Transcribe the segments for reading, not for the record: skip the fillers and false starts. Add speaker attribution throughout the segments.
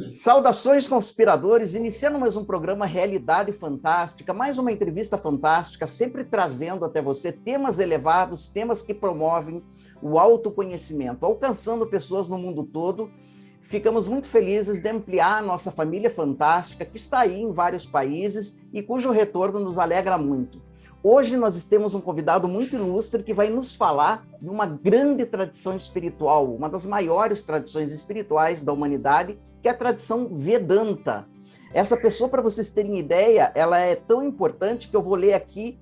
Speaker 1: Saudações, conspiradores, iniciando mais um programa Realidade Fantástica, mais uma entrevista fantástica, sempre trazendo até você temas elevados, temas que promovem o autoconhecimento, alcançando pessoas no mundo todo. Ficamos muito felizes de ampliar a nossa família fantástica, que está aí em vários países e cujo retorno nos alegra muito. Hoje nós temos um convidado muito ilustre que vai nos falar de uma grande tradição espiritual, uma das maiores tradições espirituais da humanidade, que é a tradição Vedanta. Essa pessoa, para vocês terem ideia, ela é tão importante que eu vou ler aqui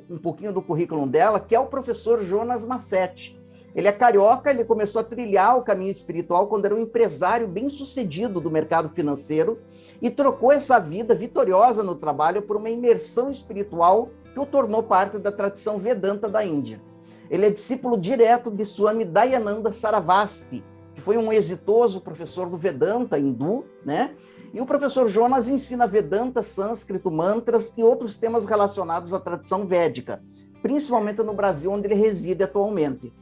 Speaker 1: um pouquinho do currículo dela, que é o professor Jonas Macetti. Ele é carioca, ele começou a trilhar o caminho espiritual quando era um empresário bem-sucedido do mercado financeiro e trocou essa vida vitoriosa no trabalho por uma imersão espiritual que o tornou parte da tradição Vedanta da Índia. Ele é discípulo direto de Swami Dayananda Sarasvati, que foi um exitoso professor do Vedanta hindu, né? E o professor Jonas ensina Vedanta, sânscrito, mantras e outros temas relacionados à tradição védica, principalmente no Brasil, onde ele reside atualmente.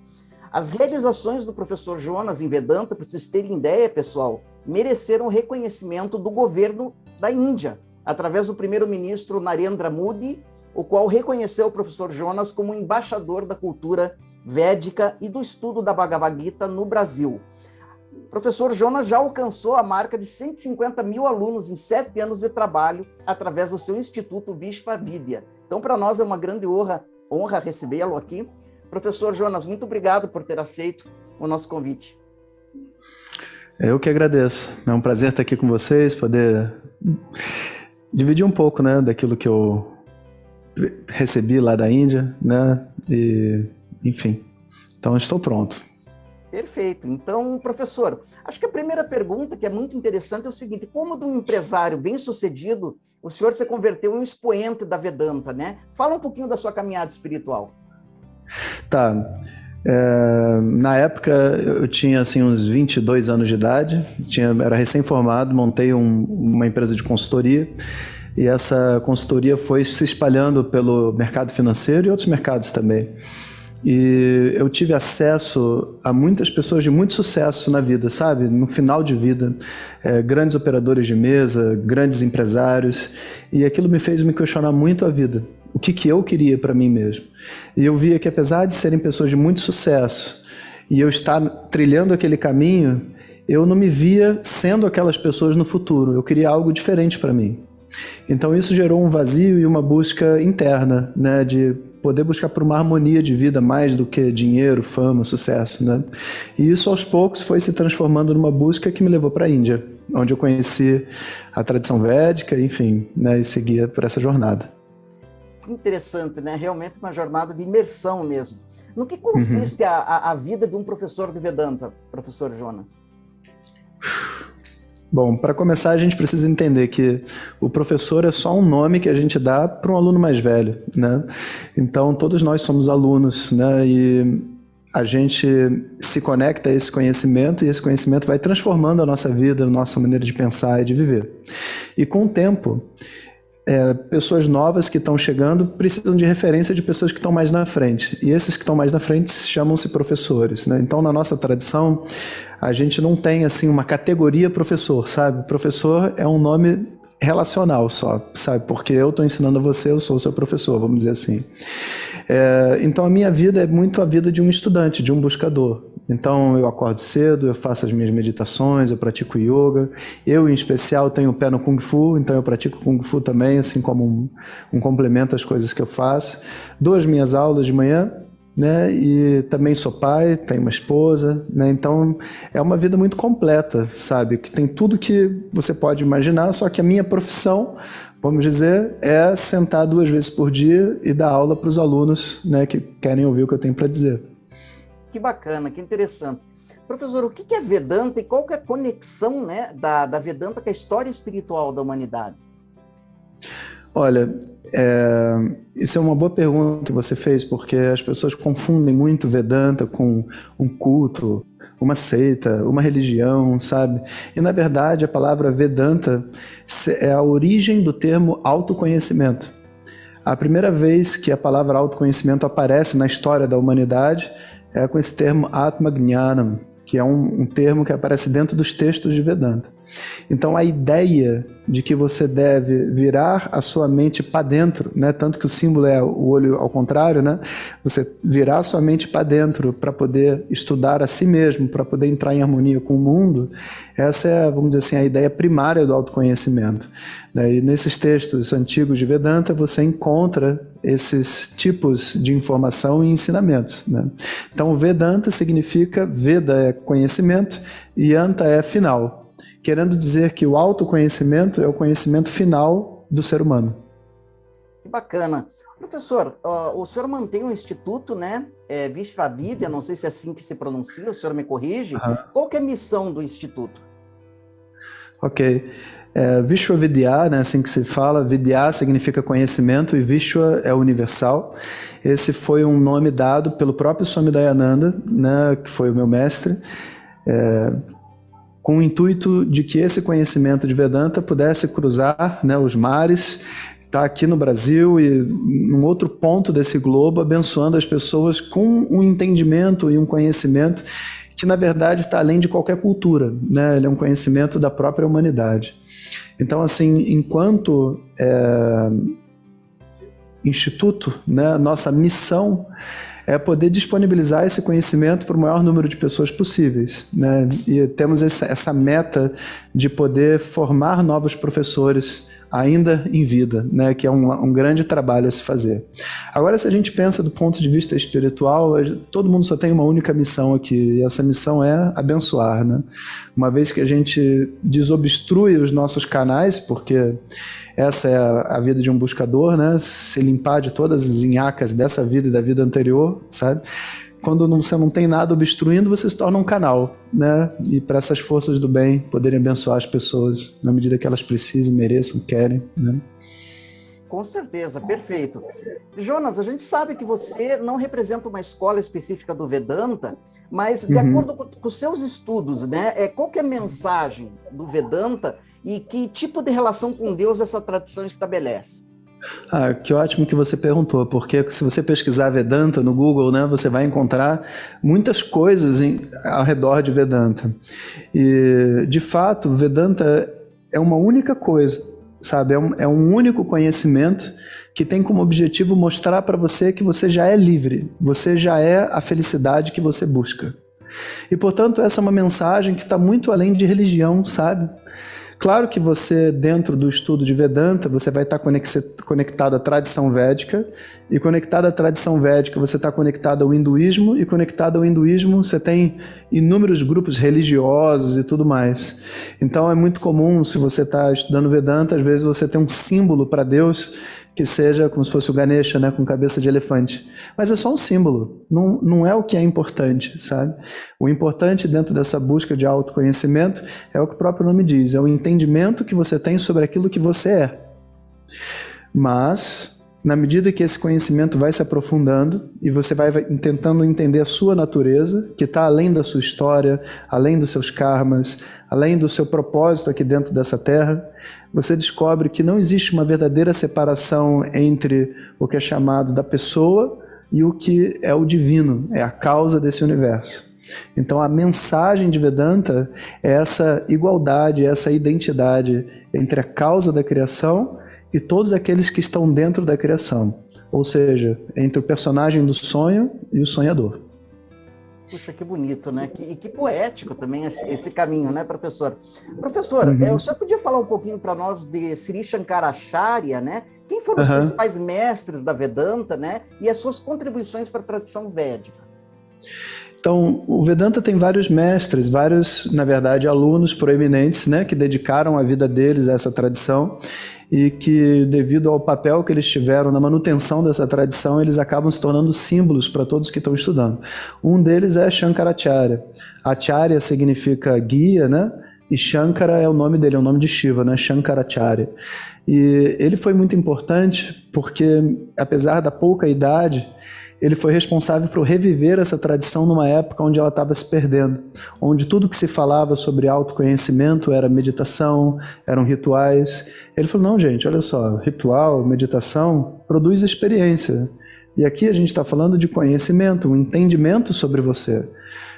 Speaker 1: As realizações do professor Jonas em Vedanta, para vocês terem ideia, pessoal, mereceram reconhecimento do governo da Índia, através do primeiro-ministro Narendra Modi, o qual reconheceu o professor Jonas como embaixador da cultura védica e do estudo da Bhagavad Gita no Brasil. O professor Jonas já alcançou a marca de 150 mil alunos em 7 anos de trabalho através do seu Instituto Vishvavidya. Então, para nós é uma grande honra recebê-lo aqui. Professor Jonas, muito obrigado por ter aceito o nosso convite.
Speaker 2: Eu que agradeço. É um prazer estar aqui com vocês, poder dividir um pouco, né, daquilo que eu recebi lá da Índia, né, e enfim. Então, estou pronto.
Speaker 1: Perfeito. Então, professor, acho que a primeira pergunta, que é muito interessante, é o seguinte: como de um empresário bem-sucedido, o senhor se converteu em um expoente da Vedanta, né? Fala um pouquinho da sua caminhada espiritual.
Speaker 2: Tá. Na época eu tinha assim uns 22 anos de idade, era recém-formado, montei uma empresa de consultoria e essa consultoria foi se espalhando pelo mercado financeiro e outros mercados também. E eu tive acesso a muitas pessoas de muito sucesso na vida, sabe? No final de vida, grandes operadores de mesa, grandes empresários, e aquilo me fez me questionar muito a vida. O que eu queria para mim mesmo. E eu via que apesar de serem pessoas de muito sucesso e eu estar trilhando aquele caminho, eu não me via sendo aquelas pessoas no futuro. Eu queria algo diferente para mim. Então isso gerou um vazio e uma busca interna, né, de poder buscar por uma harmonia de vida mais do que dinheiro, fama, sucesso, né? E isso aos poucos foi se transformando numa busca que me levou para a Índia, onde eu conheci a tradição védica, enfim, né, e seguia por essa jornada.
Speaker 1: Interessante, né? Realmente uma jornada de imersão mesmo. No que consiste a vida de um professor de Vedanta, professor Jonas?
Speaker 2: Bom, para começar a gente precisa entender que o professor é só um nome que a gente dá para um aluno mais velho, né? Então todos nós somos alunos, né? E a gente se conecta a esse conhecimento e esse conhecimento vai transformando a nossa vida, a nossa maneira de pensar e de viver. E com o tempo, pessoas novas que estão chegando precisam de referência de pessoas que estão mais na frente. E esses que estão mais na frente chamam-se professores, né? Então, na nossa tradição, a gente não tem assim uma categoria professor, sabe? Professor é um nome relacional só, sabe? Porque eu estou ensinando a você, eu sou o seu professor, vamos dizer assim. Então, a minha vida é muito a vida de um estudante, de um buscador. Então, eu acordo cedo, eu faço as minhas meditações, eu pratico yoga. Eu, em especial, tenho o pé no Kung Fu, então eu pratico Kung Fu também, assim como um complemento às coisas que eu faço. Dou as minhas aulas de manhã, né? E também sou pai, tenho uma esposa, né? Então, é uma vida muito completa, sabe? Que tem tudo que você pode imaginar, só que a minha profissão, vamos dizer, é sentar 2 vezes por dia e dar aula para os alunos, né, que querem ouvir o que eu tenho para dizer.
Speaker 1: Que bacana, que interessante. Professor, o que é Vedanta e qual que é a conexão, né, da Vedanta com a história espiritual da humanidade?
Speaker 2: Olha, isso é uma boa pergunta que você fez, porque as pessoas confundem muito Vedanta com um culto, uma seita, uma religião, sabe? E, na verdade, a palavra Vedanta é a origem do termo autoconhecimento. A primeira vez que a palavra autoconhecimento aparece na história da humanidade é com esse termo Atma Gnanam, que é um termo que aparece dentro dos textos de Vedanta. Então, a ideia de que você deve virar a sua mente para dentro, né? Tanto que o símbolo é o olho ao contrário, né? Você virar a sua mente para dentro para poder estudar a si mesmo, para poder entrar em harmonia com o mundo, essa é, vamos dizer assim, a ideia primária do autoconhecimento. E nesses textos antigos de Vedanta, você encontra esses tipos de informação e ensinamentos, né? Então, Vedanta significa, Veda é conhecimento e Anta é final, querendo dizer que o autoconhecimento é o conhecimento final do ser humano.
Speaker 1: Que bacana. Professor, o senhor mantém um instituto, né? Vishvavidya, não sei se é assim que se pronuncia, o senhor me corrige. Qual que é a missão do instituto?
Speaker 2: Ok. Vishwavidya, né, assim que se fala, Vidya significa conhecimento e Vishwa é universal. Esse foi um nome dado pelo próprio Swami Dayananda, né, que foi o meu mestre, com o intuito de que esse conhecimento de Vedanta pudesse cruzar, né, os mares, estar aqui no Brasil e em outro ponto desse globo, abençoando as pessoas com um entendimento e um conhecimento que, na verdade, está além de qualquer cultura, né? Ele é um conhecimento da própria humanidade. Então, assim, enquanto instituto, né, nossa missão é poder disponibilizar esse conhecimento para o maior número de pessoas possíveis, né? E temos essa meta de poder formar novos professores ainda em vida, né? Que é um grande trabalho a se fazer. Agora, se a gente pensa do ponto de vista espiritual, todo mundo só tem uma única missão aqui, e essa missão é abençoar, né? Uma vez que a gente desobstrui os nossos canais, porque essa é a vida de um buscador, né? Se limpar de todas as nhacas dessa vida e da vida anterior, sabe? Quando você não tem nada obstruindo, você se torna um canal, né? E para essas forças do bem poderem abençoar as pessoas na medida que elas precisem, mereçam, querem, né?
Speaker 1: Com certeza, perfeito. Jonas, a gente sabe que você não representa uma escola específica do Vedanta, mas de acordo com os seus estudos, né? Qual que é a mensagem do Vedanta e que tipo de relação com Deus essa tradição estabelece?
Speaker 2: Que ótimo que você perguntou, porque se você pesquisar Vedanta no Google, né, você vai encontrar muitas coisas ao redor de Vedanta. E, de fato, Vedanta é uma única coisa, sabe? É um único conhecimento que tem como objetivo mostrar para você que você já é livre, você já é a felicidade que você busca. E, portanto, essa é uma mensagem que está muito além de religião, sabe? Claro que você, dentro do estudo de Vedanta, você vai estar conectado à tradição védica, e conectado à tradição védica você está conectado ao hinduísmo, e conectado ao hinduísmo você tem inúmeros grupos religiosos e tudo mais. Então é muito comum, se você está estudando Vedanta, às vezes você tem um símbolo para Deus que seja como se fosse o Ganesha, né, com cabeça de elefante. Mas é só um símbolo, não é o que é importante, sabe? O importante dentro dessa busca de autoconhecimento é o que o próprio nome diz, é o entendimento que você tem sobre aquilo que você é. Mas, na medida que esse conhecimento vai se aprofundando e você vai tentando entender a sua natureza, que está além da sua história, além dos seus karmas, além do seu propósito aqui dentro dessa terra, você descobre que não existe uma verdadeira separação entre o que é chamado da pessoa e o que é o divino, é a causa desse universo. Então a mensagem de Vedanta é essa igualdade, essa identidade entre a causa da criação e todos aqueles que estão dentro da criação, ou seja, entre o personagem do sonho e o sonhador.
Speaker 1: Puxa, que bonito, né? E que poético também esse caminho, né, professor? Professor, o senhor podia falar um pouquinho para nós de Sri Shankaracharya, né? Quem foram os principais mestres da Vedanta, né? E as suas contribuições para a tradição védica?
Speaker 2: Então, o Vedanta tem vários mestres, vários, na verdade, alunos proeminentes, né, que dedicaram a vida deles a essa tradição e que, devido ao papel que eles tiveram na manutenção dessa tradição, eles acabam se tornando símbolos para todos que estão estudando. Um deles é Shankaracharya. Acharya significa guia, né? E Shankara é o nome dele, é o nome de Shiva, né? Shankaracharya. E ele foi muito importante porque, apesar da pouca idade, ele foi responsável por reviver essa tradição numa época onde ela estava se perdendo, onde tudo que se falava sobre autoconhecimento era meditação, eram rituais. Ele falou, não, gente, olha só, ritual, meditação, produz experiência. E aqui a gente está falando de conhecimento, um entendimento sobre você.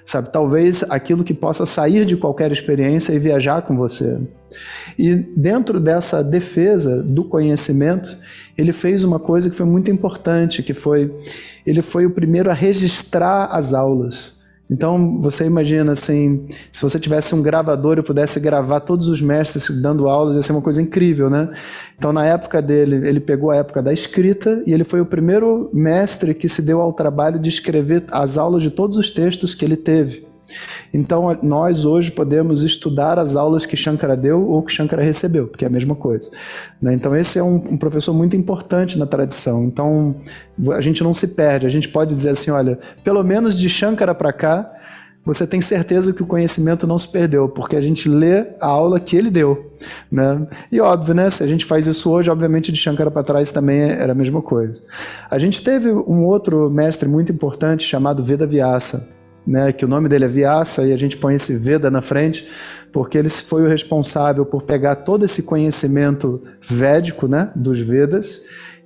Speaker 2: sabe? Talvez aquilo que possa sair de qualquer experiência e viajar com você. E dentro dessa defesa do conhecimento, ele fez uma coisa que foi muito importante, ele foi o primeiro a registrar as aulas. Então, você imagina assim, se você tivesse um gravador e pudesse gravar todos os mestres dando aulas, ia ser uma coisa incrível, né? Então, na época dele, ele pegou a época da escrita e ele foi o primeiro mestre que se deu ao trabalho de escrever as aulas de todos os textos que ele teve. Então, nós hoje podemos estudar as aulas que Shankara deu ou que Shankara recebeu, porque é a mesma coisa, né? Então, esse é um professor muito importante na tradição. Então, a gente não se perde. A gente pode dizer assim, olha, pelo menos de Shankara para cá, você tem certeza que o conhecimento não se perdeu, porque a gente lê a aula que ele deu, né? E óbvio, né? Se a gente faz isso hoje, obviamente de Shankara para trás também era a mesma coisa. A gente teve um outro mestre muito importante chamado Vedavyasa, né, que o nome dele é Vyasa e a gente põe esse Veda na frente porque ele foi o responsável por pegar todo esse conhecimento védico, né, dos Vedas,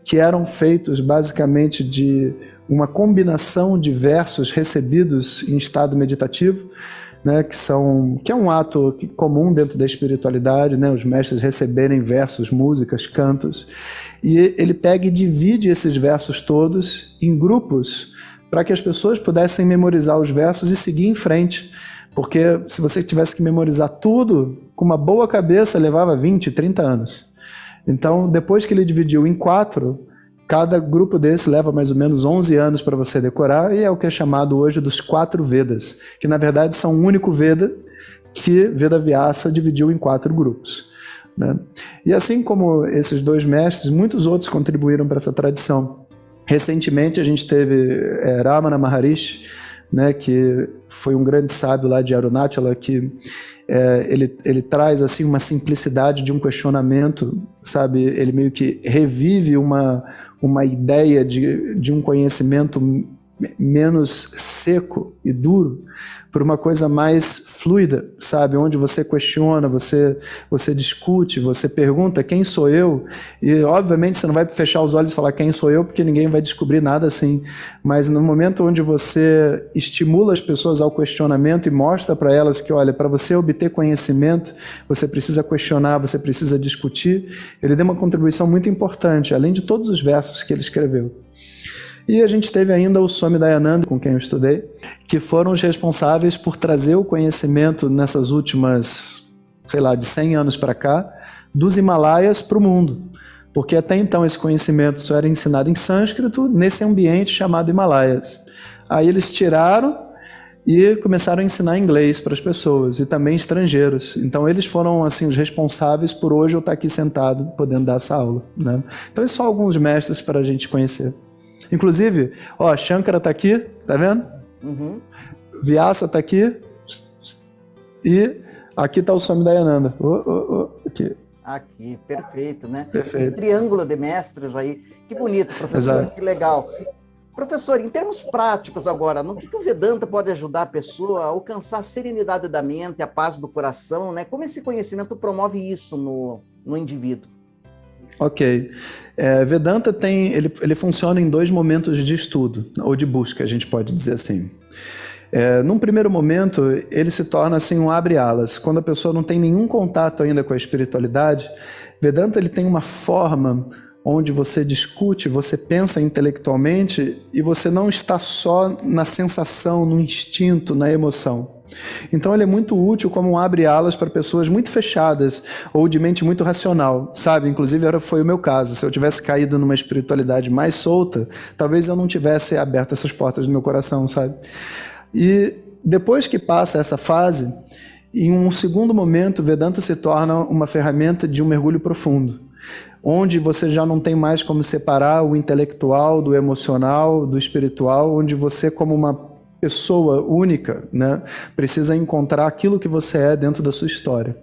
Speaker 2: que eram feitos basicamente de uma combinação de versos recebidos em estado meditativo, né, que é um ato comum dentro da espiritualidade, né, os mestres receberem versos, músicas, cantos, e ele pega e divide esses versos todos em grupos para que as pessoas pudessem memorizar os versos e seguir em frente. Porque se você tivesse que memorizar tudo, com uma boa cabeça, levava 20, 30 anos. Então, depois que ele dividiu em 4, cada grupo desse leva mais ou menos 11 anos para você decorar, e é o que é chamado hoje dos 4 Vedas, que na verdade são um único Veda, que Vedavyasa dividiu em 4 grupos, né? E assim como esses 2 mestres, muitos outros contribuíram para essa tradição. Recentemente a gente teve Ramana Maharishi, né, que foi um grande sábio lá de Arunachala, que ele traz assim uma simplicidade de um questionamento, sabe? Ele meio que revive uma ideia de um conhecimento menos seco e duro por uma coisa mais fluida, sabe? Onde você questiona, você discute, você pergunta quem sou eu, e obviamente você não vai fechar os olhos e falar quem sou eu, porque ninguém vai descobrir nada assim, mas no momento onde você estimula as pessoas ao questionamento e mostra para elas que, olha, para você obter conhecimento, você precisa questionar, você precisa discutir, ele deu uma contribuição muito importante, além de todos os versos que ele escreveu. E a gente teve ainda o Swami Dayananda, com quem eu estudei, que foram os responsáveis por trazer o conhecimento nessas últimas, sei lá, de 100 anos para cá, dos Himalaias para o mundo. Porque até então esse conhecimento só era ensinado em sânscrito, nesse ambiente chamado Himalaias. Aí eles tiraram e começaram a ensinar inglês para as pessoas, e também estrangeiros. Então eles foram assim os responsáveis por hoje eu estar aqui sentado, podendo dar essa aula, né? Então esses são alguns mestres para a gente conhecer. Inclusive, ó, Shankara está aqui, tá vendo? Uhum. Vyasa está aqui. E aqui está o Swami Dayananda. Aqui.
Speaker 1: Aqui, perfeito, né?
Speaker 2: Perfeito.
Speaker 1: Um triângulo de mestres aí. Que bonito, professor,
Speaker 2: Exato.
Speaker 1: Que legal. Professor, em termos práticos agora, no que o Vedanta pode ajudar a pessoa a alcançar a serenidade da mente, a paz do coração, né? Como esse conhecimento promove isso no indivíduo?
Speaker 2: Ok. Vedanta ele funciona em 2 momentos de estudo, ou de busca, a gente pode dizer assim. Num primeiro momento, ele se torna assim um abre-alas. Quando a pessoa não tem nenhum contato ainda com a espiritualidade, Vedanta ele tem uma forma onde você discute, você pensa intelectualmente e você não está só na sensação, no instinto, na emoção. Então ele é muito útil como um abre-alas para pessoas muito fechadas ou de mente muito racional, sabe? Inclusive foi o meu caso. Se eu tivesse caído numa espiritualidade mais solta, talvez eu não tivesse aberto essas portas do meu coração, sabe? E depois que passa essa fase, em um segundo momento, Vedanta se torna uma ferramenta de um mergulho profundo, onde você já não tem mais como separar o intelectual do emocional, do espiritual, onde você, como uma pessoa única, né, precisa encontrar aquilo que você é dentro da sua história.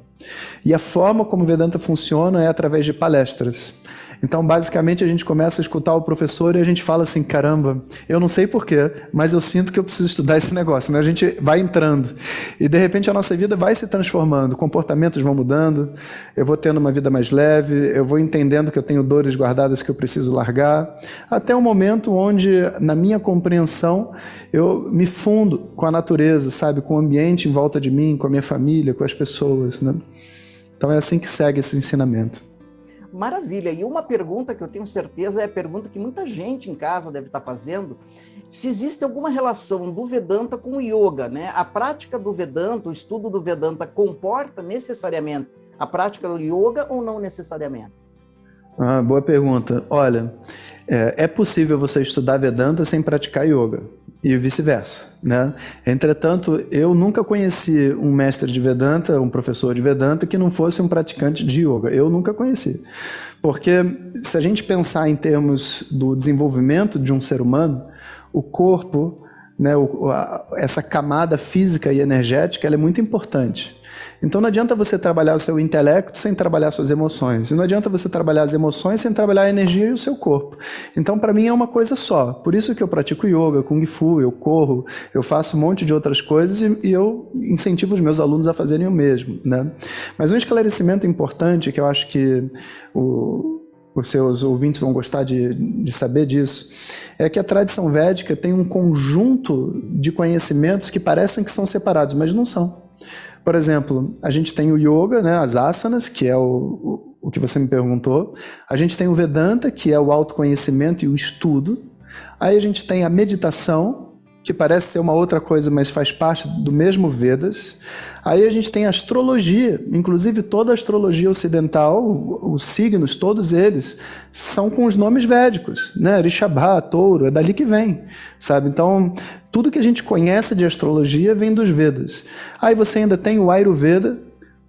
Speaker 2: E a forma como Vedanta funciona é através de palestras. Então, basicamente, a gente começa a escutar o professor e a gente fala assim, caramba, eu não sei porquê, mas eu sinto que eu preciso estudar esse negócio, né? A gente vai entrando e, de repente, a nossa vida vai se transformando, comportamentos vão mudando, eu vou tendo uma vida mais leve, eu vou entendendo que eu tenho dores guardadas que eu preciso largar, até um momento onde, na minha compreensão, eu me fundo com a natureza, sabe? Com o ambiente em volta de mim, com a minha família, com as pessoas, né? Então é assim que segue esse ensinamento.
Speaker 1: Maravilha. E uma pergunta que eu tenho certeza é a pergunta que muita gente em casa deve estar fazendo: se existe alguma relação do Vedanta com o Yoga, né? A prática do Vedanta, o estudo do Vedanta comporta necessariamente a prática do Yoga ou não necessariamente?
Speaker 2: Boa pergunta. Olha, é possível você estudar Vedanta sem praticar Yoga e vice-versa, né? Entretanto, eu nunca conheci um mestre de Vedanta, um professor de Vedanta, que não fosse um praticante de Yoga. Eu nunca conheci. Porque se a gente pensar em termos do desenvolvimento de um ser humano, o corpo, né, essa camada física e energética, ela é muito importante. Então não adianta você trabalhar o seu intelecto sem trabalhar suas emoções. E não adianta você trabalhar as emoções sem trabalhar a energia e o seu corpo. Então para mim é uma coisa só. Por isso que eu pratico yoga, kung fu, eu corro, eu faço um monte de outras coisas e eu incentivo os meus alunos a fazerem o mesmo, né? Mas um esclarecimento importante que eu acho que os seus ouvintes vão gostar de saber disso, é que a tradição védica tem um conjunto de conhecimentos que parecem que são separados, mas não são. Por exemplo, a gente tem o yoga, né, as asanas, que é o que você me perguntou. A gente tem o Vedanta, que é o autoconhecimento e o estudo. Aí a gente tem a meditação, que parece ser uma outra coisa, mas faz parte do mesmo Vedas. Aí a gente tem a astrologia, inclusive toda a astrologia ocidental, os signos, todos eles, são com os nomes védicos, né? Rishabha, Touro, é dali que vem, sabe? Então, tudo que a gente conhece de astrologia vem dos Vedas. Aí você ainda tem o Ayurveda,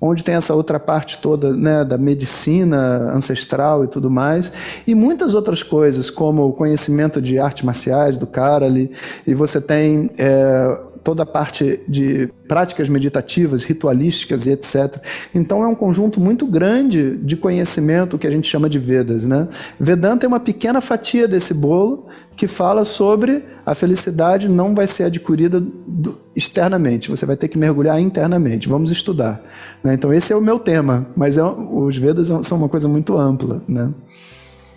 Speaker 2: onde tem essa outra parte toda, né, da medicina ancestral e tudo mais, e muitas outras coisas, como o conhecimento de artes marciais, do Karali, e você tem toda a parte de práticas meditativas, ritualísticas e etc. Então é um conjunto muito grande de conhecimento que a gente chama de Vedas, né? Vedanta é uma pequena fatia desse bolo que fala sobre a felicidade não vai ser adquirida externamente, você vai ter que mergulhar internamente, vamos estudar, né? Então esse é o meu tema, mas os Vedas são uma coisa muito ampla, né?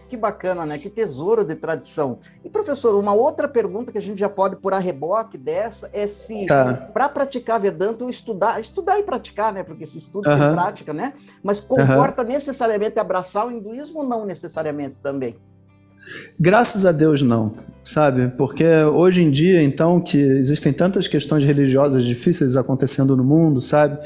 Speaker 1: Que bacana, né? Que tesouro de tradição. E, professor, uma outra pergunta que a gente já pode pôr a reboque dessa é se, para praticar Vedanta, ou estudar e praticar, né? Porque se estuda sem prática, né? Mas comporta necessariamente abraçar o hinduísmo ou não necessariamente também?
Speaker 2: Graças a Deus não, sabe? Porque hoje em dia, então, que existem tantas questões religiosas difíceis acontecendo no mundo, sabe?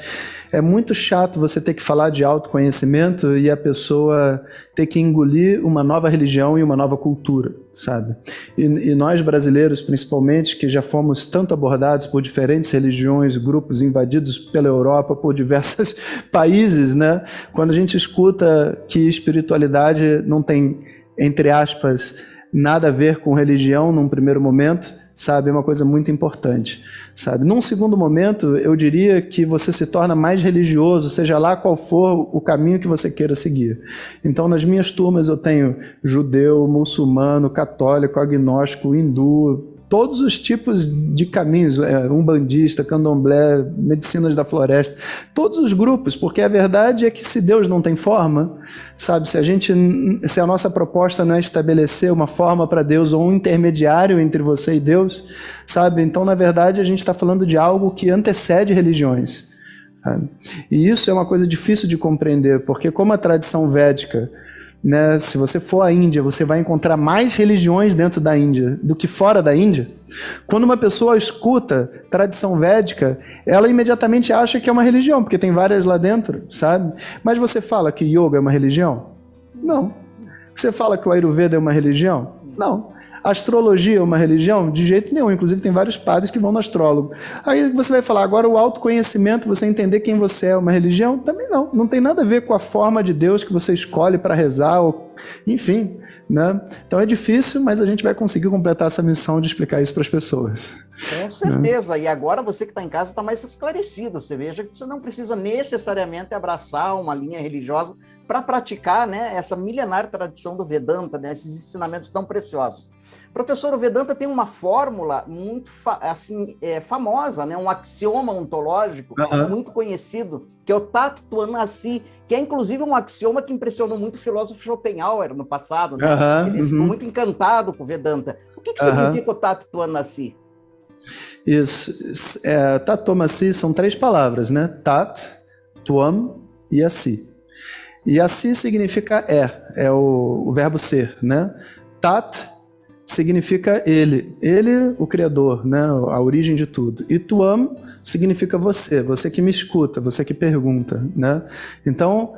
Speaker 2: É muito chato você ter que falar de autoconhecimento e a pessoa ter que engolir uma nova religião e uma nova cultura, sabe? E nós brasileiros, principalmente, que já fomos tanto abordados por diferentes religiões, grupos invadidos pela Europa, por diversos países, né? Quando a gente escuta que espiritualidade não tem, entre aspas, nada a ver com religião num primeiro momento, sabe, é uma coisa muito importante, sabe. Num segundo momento, eu diria que você se torna mais religioso, seja lá qual for o caminho que você queira seguir. Então, nas minhas turmas eu tenho judeu, muçulmano, católico, agnóstico, hindu, todos os tipos de caminhos, umbandista, candomblé, medicinas da floresta, todos os grupos, porque a verdade é que se Deus não tem forma, sabe, se a nossa proposta não é estabelecer uma forma para Deus ou um intermediário entre você e Deus, sabe, então na verdade a gente está falando de algo que antecede religiões, sabe? E isso é uma coisa difícil de compreender, porque como a tradição védica, né, se você for à Índia, você vai encontrar mais religiões dentro da Índia do que fora da Índia. Quando uma pessoa escuta tradição védica, ela imediatamente acha que é uma religião, porque tem várias lá dentro, sabe? Mas você fala que yoga é uma religião? Não. Você fala que o Ayurveda é uma religião? Não. A astrologia é uma religião? De jeito nenhum. Inclusive tem vários padres que vão no astrólogo. Aí você vai falar, agora o autoconhecimento, você entender quem você é uma religião? Também não. Não tem nada a ver com a forma de Deus que você escolhe para rezar, ou... enfim, né? Então é difícil, mas a gente vai conseguir completar essa missão de explicar isso para as pessoas.
Speaker 1: Com certeza, e agora você que está em casa está mais esclarecido. Você veja que você não precisa necessariamente abraçar uma linha religiosa para praticar, né, essa milenar tradição do Vedanta, né, esses ensinamentos tão preciosos. Professor, o Vedanta tem uma fórmula muito famosa, né, um axioma ontológico muito conhecido, que é o Tat Tvam Asi, que é inclusive um axioma que impressionou muito o filósofo Schopenhauer no passado, né? Ele ficou muito encantado com o Vedanta. O que significa o Tat Tvam Asi?
Speaker 2: Isso. Tat Tvam Asi são 3 palavras, né? Tat, Tvam e Asi. E Asi significa é o verbo ser, né? Tat significa ele, o Criador, né? A origem de tudo. E Tvam significa você que me escuta, você que pergunta, né? Então,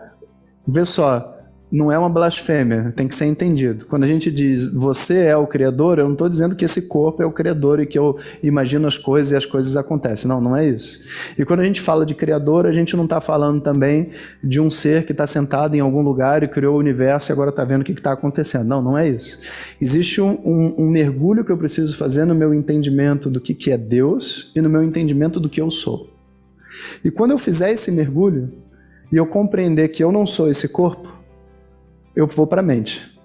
Speaker 2: vê só, não é uma blasfêmia, tem que ser entendido. Quando a gente diz você é o Criador, eu não estou dizendo que esse corpo é o Criador e que eu imagino as coisas e as coisas acontecem. Não, não é isso. E quando a gente fala de Criador, a gente não está falando também de um ser que está sentado em algum lugar e criou o universo e agora está vendo o que está acontecendo. Não, não é isso. Existe um mergulho que eu preciso fazer no meu entendimento do que é Deus e no meu entendimento do que eu sou. E quando eu fizer esse mergulho e eu compreender que eu não sou esse corpo, eu vou para a mente.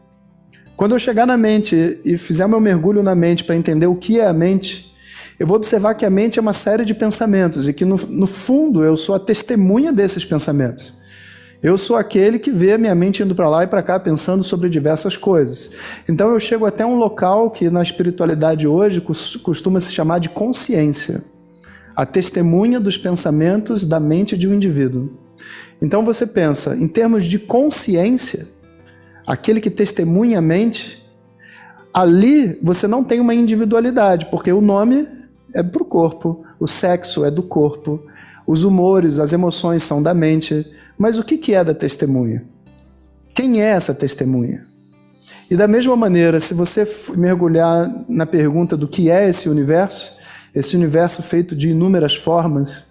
Speaker 2: Quando eu chegar na mente e fizer meu mergulho na mente para entender o que é a mente, eu vou observar que a mente é uma série de pensamentos e que no fundo eu sou a testemunha desses pensamentos. Eu sou aquele que vê a minha mente indo para lá e para cá pensando sobre diversas coisas. Então eu chego até um local que na espiritualidade hoje costuma se chamar de consciência. A testemunha dos pensamentos da mente de um indivíduo. Então você pensa, em termos de consciência, aquele que testemunha a mente, ali você não tem uma individualidade, porque o nome é para o corpo, o sexo é do corpo, os humores, as emoções são da mente, mas o que é da testemunha? Quem é essa testemunha? E da mesma maneira, se você mergulhar na pergunta do que é esse universo feito de inúmeras formas,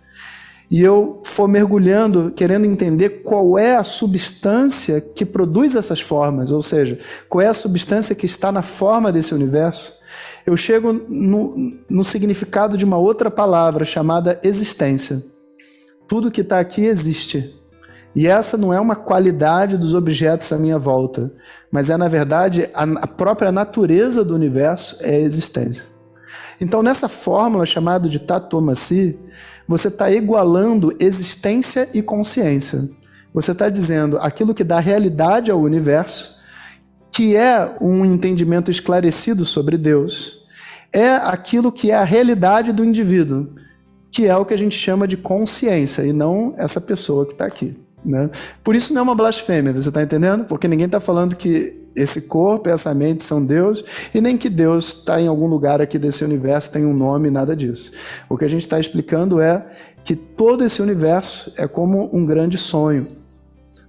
Speaker 2: e eu for mergulhando, querendo entender qual é a substância que produz essas formas, ou seja, qual é a substância que está na forma desse universo, eu chego no significado de uma outra palavra chamada existência. Tudo que está aqui existe. E essa não é uma qualidade dos objetos à minha volta, mas é, na verdade, a própria natureza do universo é a existência. Então, nessa fórmula chamada de Tat Tvam Asi, você está igualando existência e consciência. Você está dizendo aquilo que dá realidade ao universo, que é um entendimento esclarecido sobre Deus, é aquilo que é a realidade do indivíduo, que é o que a gente chama de consciência, e não essa pessoa que está aqui, né? Por isso não é uma blasfêmia, você está entendendo? Porque ninguém está falando que esse corpo e essa mente são Deus, e nem que Deus está em algum lugar aqui desse universo, tem um nome, nada disso. O que a gente está explicando é que todo esse universo é como um grande sonho,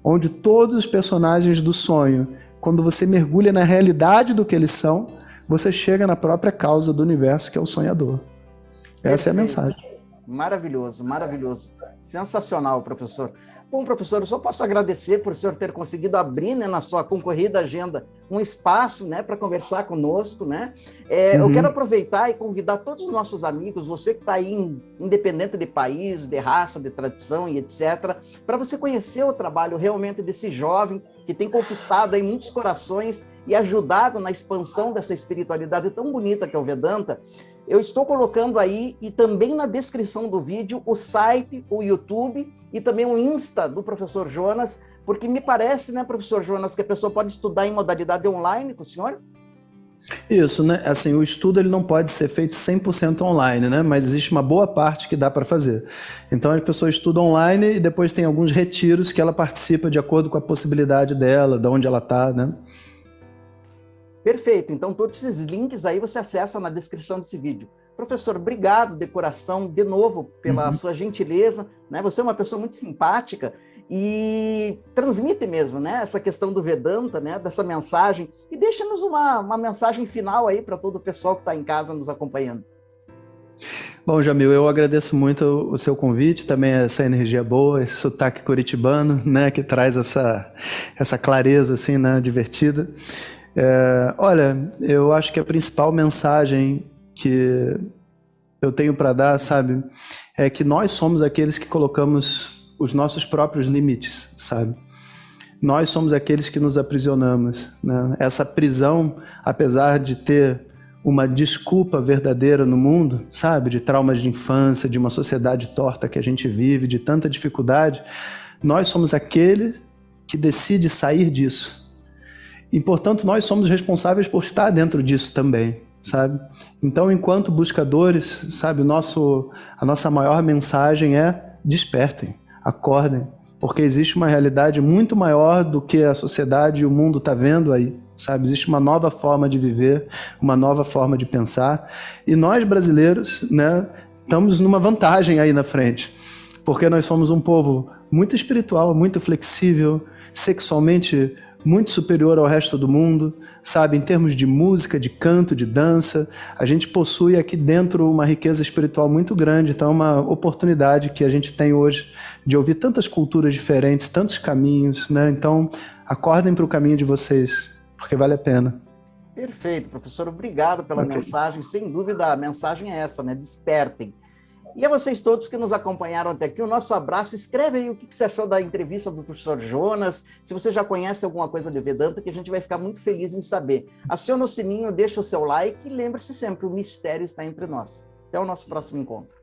Speaker 2: onde todos os personagens do sonho, quando você mergulha na realidade do que eles são, você chega na própria causa do universo, que é o sonhador. Essa é a mensagem.
Speaker 1: Maravilhoso, maravilhoso. Sensacional, professor. Bom, professor, eu só posso agradecer por o senhor ter conseguido abrir, né, na sua concorrida agenda um espaço, né, para conversar conosco, né? Eu quero aproveitar e convidar todos os nossos amigos, você que está aí independente de país, de raça, de tradição e etc., para você conhecer o trabalho realmente desse jovem que tem conquistado aí muitos corações e ajudado na expansão dessa espiritualidade tão bonita que é o Vedanta. Eu estou colocando aí e também na descrição do vídeo o site, o YouTube e também o Insta do professor Jonas, porque me parece, né, professor Jonas, que a pessoa pode estudar em modalidade online com o senhor?
Speaker 2: Isso, né? Assim, o estudo ele não pode ser feito 100% online, né? Mas existe uma boa parte que dá para fazer. Então a pessoa estuda online e depois tem alguns retiros que ela participa de acordo com a possibilidade dela, de onde ela está, né?
Speaker 1: Perfeito, então todos esses links aí você acessa na descrição desse vídeo. Professor, obrigado de coração, de novo, pela sua gentileza, né? Você é uma pessoa muito simpática e transmite mesmo, né, essa questão do Vedanta, né, dessa mensagem, e deixa-nos uma mensagem final aí para todo o pessoal que está em casa nos acompanhando.
Speaker 2: Bom, Jamil, eu agradeço muito o seu convite, também essa energia boa, esse sotaque curitibano, né, que traz essa clareza, assim, né, divertida. Olha, eu acho que a principal mensagem que eu tenho para dar, sabe, é que nós somos aqueles que colocamos os nossos próprios limites, sabe? Nós somos aqueles que nos aprisionamos, né? Essa prisão, apesar de ter uma desculpa verdadeira no mundo, sabe? De traumas de infância, de uma sociedade torta que a gente vive, de tanta dificuldade, nós somos aquele que decide sair disso. E, portanto, nós somos responsáveis por estar dentro disso também, sabe? Então, enquanto buscadores, sabe, a nossa maior mensagem é: despertem, acordem, porque existe uma realidade muito maior do que a sociedade e o mundo está vendo aí, sabe? Existe uma nova forma de viver, uma nova forma de pensar, e nós brasileiros, né, estamos numa vantagem aí na frente, porque nós somos um povo muito espiritual, muito flexível, sexualmente muito superior ao resto do mundo, sabe? Em termos de música, de canto, de dança, a gente possui aqui dentro uma riqueza espiritual muito grande. Então é uma oportunidade que a gente tem hoje de ouvir tantas culturas diferentes, tantos caminhos, né? Então acordem para o caminho de vocês, porque vale a pena.
Speaker 1: Perfeito, professor, obrigado pela mensagem. Sem dúvida, a mensagem é essa, né? Despertem. E a vocês todos que nos acompanharam até aqui, o nosso abraço. Escreve aí o que você achou da entrevista do professor Jonas, se você já conhece alguma coisa de Vedanta, que a gente vai ficar muito feliz em saber. Aciona o sininho, deixa o seu like e lembre-se sempre, o mistério está entre nós. Até o nosso próximo encontro.